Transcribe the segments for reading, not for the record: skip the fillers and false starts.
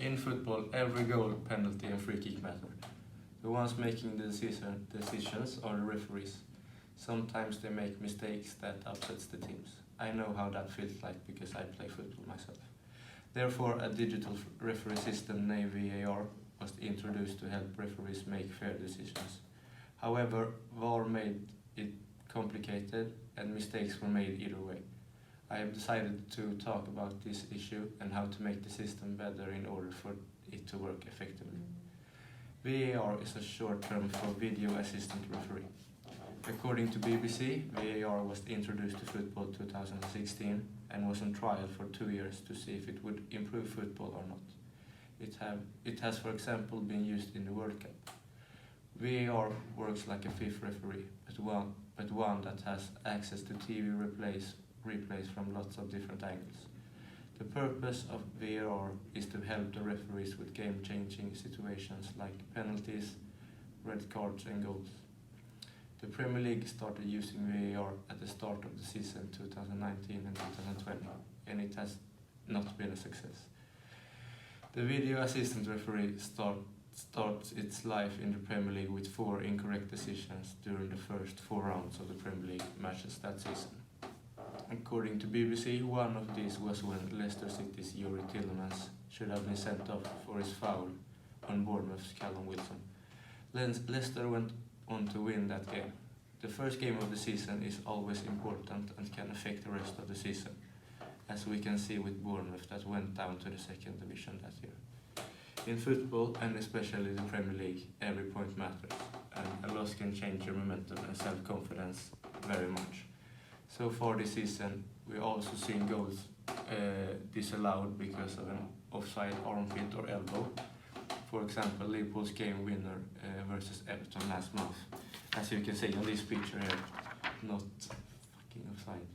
In football, every goal, penalty and free kick matter. The ones making the decisions are the referees. Sometimes they make mistakes that upsets the teams. I know how that feels like because I play football myself. Therefore, a digital referee system named VAR was introduced to help referees make fair decisions. However, VAR made it complicated and mistakes were made either way. I have decided to talk about this issue and how to make the system better in order for it to work effectively. VAR is a short term for Video Assistant Referee. According to BBC, VAR was introduced to football 2016 and was on trial for 2 years to see if it would improve football or not. It has, for example, been used in the World Cup. VAR works like a fifth referee, but one that has access to TV replays from lots of different angles. The purpose of VAR is to help the referees with game-changing situations like penalties, red cards and goals. The Premier League started using VAR at the start of the season 2019 and 2020, and it has not been a success. The video assistant referee starts its life in the Premier League with 4 incorrect decisions during the first 4 rounds of the Premier League matches that season. According to BBC, one of these was when Leicester City's Youri Tielemans should have been sent off for his foul on Bournemouth's Callum Wilson. Leicester went on to win that game. The first game of the season is always important and can affect the rest of the season, as we can see with Bournemouth that went down to the second division that year. In football, and especially the Premier League, every point matters, and a loss can change your momentum and self-confidence very much. So far this season, we also seen goals disallowed because of an offside armpit or elbow. For example, Liverpool's game winner versus Everton last month. As you can see on this picture here, not fucking offside.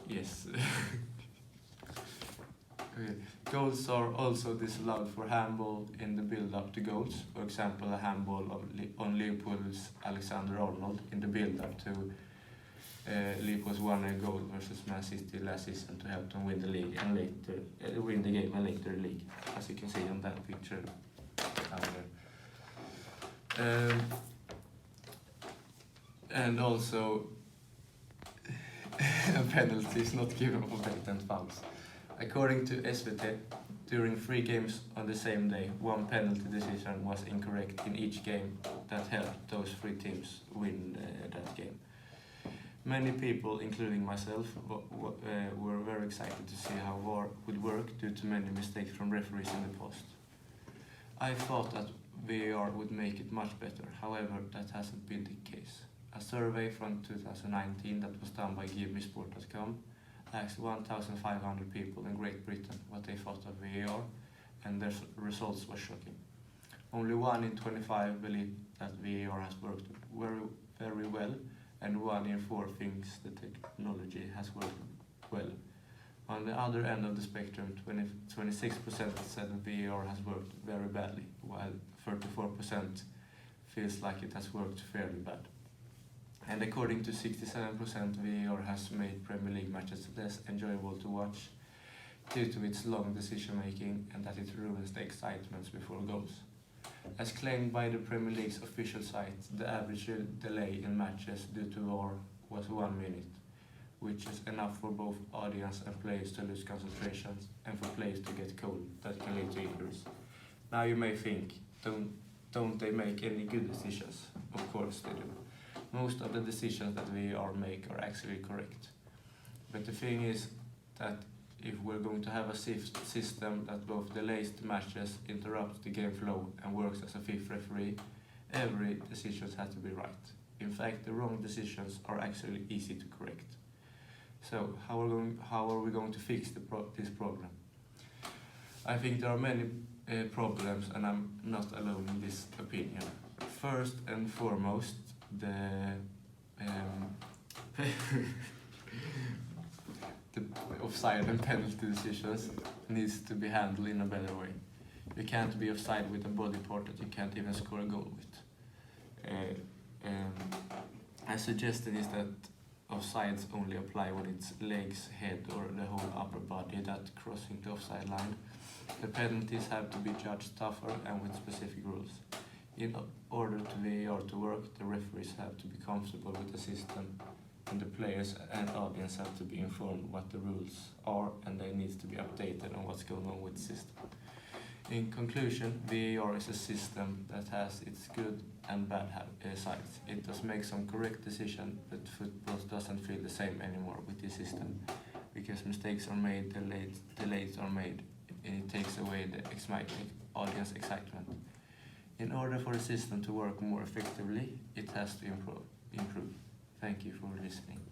Yes. Okay. Goals are also disallowed for handball in the build-up to goals. For example, a handball on Liverpool's Alexander Arnold in the build-up to Liverpool's 1-0 goal versus Man City last season to help them win the league and later win the game and later the league, as you can see on that picture down there. And also a penalty is not given for blatant fouls. According to SVT, during 3 games on the same day, 1 penalty decision was incorrect in each game that helped those 3 teams win that game. Many people, including myself, were very excited to see how VAR would work due to many mistakes from referees in the past. I thought that VAR would make it much better, however, that hasn't been the case. A survey from 2019 that was done by GiveMeSport.com asked 1,500 people in Great Britain what they thought of VAR, and their results were shocking. Only 1 in 25 believe that VAR has worked very well, and 1 in 4 thinks the technology has worked well. On the other end of the spectrum, 26% said that VAR has worked very badly, while 34% feels like it has worked fairly bad. And according to 67%, VAR has made Premier League matches less enjoyable to watch due to its long decision making and that it ruins the excitement before goals. As claimed by the Premier League's official site, the average delay in matches due to VAR was 1 minute, which is enough for both audience and players to lose concentration and for players to get cold that can lead to injuries. Now you may think, don't they make any good decisions? Of course they do. Most of the decisions that VAR make are actually correct. But the thing is that if we're going to have a system that both delays the matches, interrupts the game flow and works as a fifth referee, every decision has to be right. In fact, the wrong decisions are actually easy to correct. So how are we going to fix this problem? I think there are many problems, and I'm not alone in this opinion. First and foremost, the offside and penalty decisions needs to be handled in a better way. You can't be offside with a body part that you can't even score a goal with. A suggestion is that offsides only apply when it's legs, head or the whole upper body that crossing the offside line. The penalties have to be judged tougher and with specific rules. In order to VAR to work, the referees have to be comfortable with the system, and the players and audience have to be informed what the rules are, and they need to be updated on what's going on with the system. In conclusion, VAR is a system that has its good and bad sides. It does make some correct decisions, but football doesn't feel the same anymore with this system, because mistakes are made, delays are made, and it takes away the audience excitement. In order for the system to work more effectively, it has to improve. Thank you for listening.